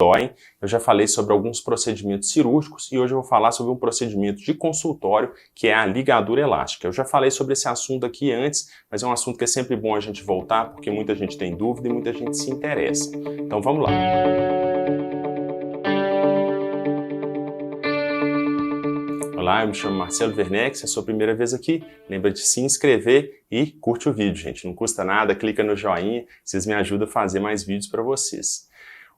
doem. Eu já falei sobre alguns procedimentos cirúrgicos e hoje eu vou falar sobre um procedimento de consultório que é a ligadura elástica. Eu já falei sobre esse assunto aqui antes, mas é um assunto que é sempre bom a gente voltar porque muita gente tem dúvida e muita gente se interessa. Então vamos lá. Olá, eu me chamo Marcelo Werneck, se é a sua primeira vez aqui, lembra de se inscrever e curte o vídeo, gente. Não custa nada, clica no joinha, vocês me ajudam a fazer mais vídeos para vocês.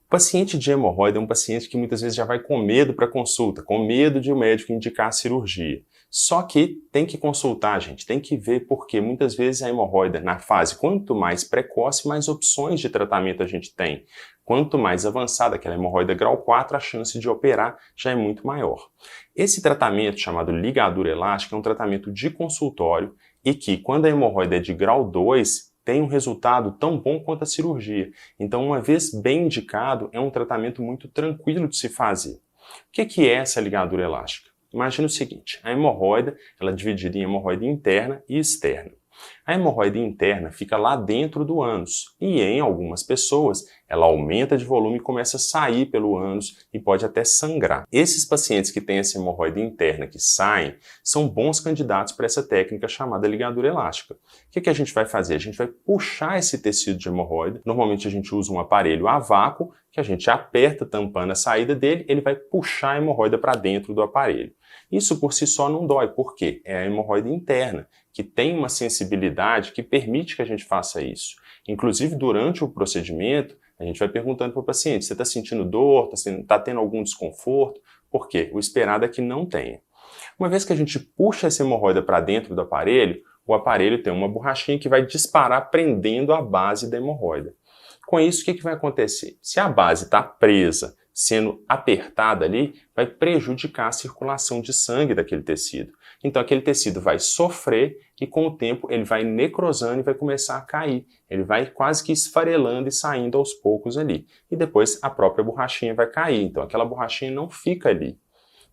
O paciente de hemorroida é um paciente que muitas vezes já vai com medo para consulta, com medo de o médico indicar a cirurgia. Só que tem que consultar, gente, tem que ver porque muitas vezes a hemorroida, na fase quanto mais precoce, mais opções de tratamento a gente tem. Quanto mais avançada aquela hemorroida grau 4, a chance de operar já é muito maior. Esse tratamento, chamado ligadura elástica, é um tratamento de consultório e que, quando a hemorroida é de grau 2, tem um resultado tão bom quanto a cirurgia. Então, uma vez bem indicado, é um tratamento muito tranquilo de se fazer. O que é essa ligadura elástica? Imagina o seguinte, a hemorroida ela é dividida em hemorroida interna e externa. A hemorroida interna fica lá dentro do ânus e em algumas pessoas ela aumenta de volume e começa a sair pelo ânus e pode até sangrar. Esses pacientes que têm essa hemorroida interna que saem são bons candidatos para essa técnica chamada ligadura elástica. O que a gente vai fazer? A gente vai puxar esse tecido de hemorroida. Normalmente a gente usa um aparelho a vácuo que a gente aperta tampando a saída dele, ele vai puxar a hemorroida para dentro do aparelho. Isso por si só não dói, por quê? É a hemorroida interna, que tem uma sensibilidade que permite que a gente faça isso. Inclusive, durante o procedimento, a gente vai perguntando para o paciente, você está sentindo dor, está tendo algum desconforto? Por quê? O esperado é que não tenha. Uma vez que a gente puxa essa hemorroida para dentro do aparelho, o aparelho tem uma borrachinha que vai disparar prendendo a base da hemorroida. Com isso, o que vai acontecer? Se a base está presa, sendo apertada ali, vai prejudicar a circulação de sangue daquele tecido. Então aquele tecido vai sofrer e com o tempo ele vai necrosando e vai começar a cair. Ele vai quase que esfarelando e saindo aos poucos ali. E depois a própria borrachinha vai cair, então aquela borrachinha não fica ali.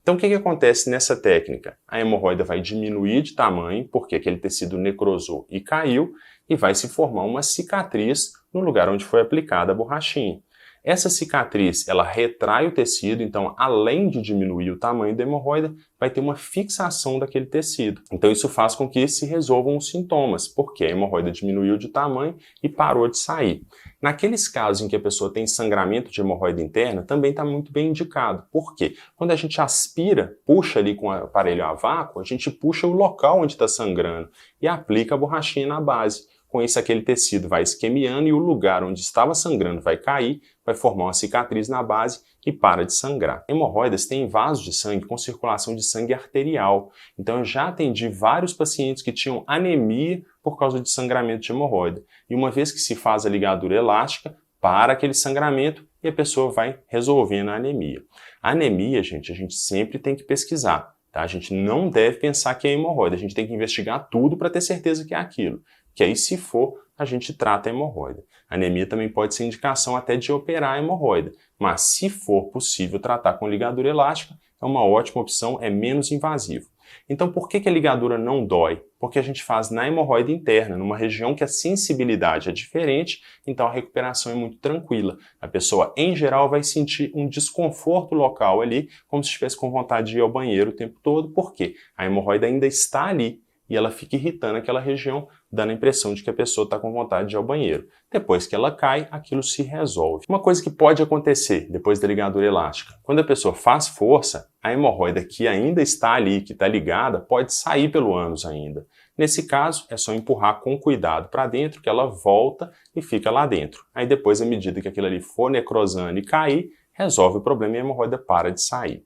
Então o que acontece nessa técnica? A hemorroida vai diminuir de tamanho, porque aquele tecido necrosou e caiu, e vai se formar uma cicatriz no lugar onde foi aplicada a borrachinha. Essa cicatriz, ela retrai o tecido, então além de diminuir o tamanho da hemorroida, vai ter uma fixação daquele tecido. Então isso faz com que se resolvam os sintomas, porque a hemorroida diminuiu de tamanho e parou de sair. Naqueles casos em que a pessoa tem sangramento de hemorroida interna, também está muito bem indicado. Por quê? Quando a gente aspira, puxa ali com o aparelho a vácuo, a gente puxa o local onde está sangrando e aplica a borrachinha na base. Com isso, aquele tecido vai isquemiando e o lugar onde estava sangrando vai cair, vai formar uma cicatriz na base e para de sangrar. Hemorroidas têm vasos de sangue com circulação de sangue arterial. Então, eu já atendi vários pacientes que tinham anemia por causa de sangramento de hemorroida. E uma vez que se faz a ligadura elástica, para aquele sangramento e a pessoa vai resolvendo a anemia. A anemia, gente, a gente sempre tem que pesquisar. Tá? A gente não deve pensar que é hemorroida, a gente tem que investigar tudo para ter certeza que é aquilo. Que aí, se for, a gente trata a hemorroida. A anemia também pode ser indicação até de operar a hemorroida, mas se for possível tratar com ligadura elástica, é uma ótima opção, é menos invasivo. Então, por que a ligadura não dói? Porque a gente faz na hemorroida interna, numa região que a sensibilidade é diferente, então a recuperação é muito tranquila. A pessoa, em geral, vai sentir um desconforto local ali, como se estivesse com vontade de ir ao banheiro o tempo todo, porque a hemorroida ainda está ali e ela fica irritando aquela região, dando a impressão de que a pessoa está com vontade de ir ao banheiro. Depois que ela cai, aquilo se resolve. Uma coisa que pode acontecer depois da ligadura elástica, quando a pessoa faz força, a hemorroida que ainda está ali, que está ligada, pode sair pelo ânus ainda. Nesse caso, é só empurrar com cuidado para dentro, que ela volta e fica lá dentro. Aí depois, à medida que aquilo ali for necrosando e cair, resolve o problema e a hemorroida para de sair.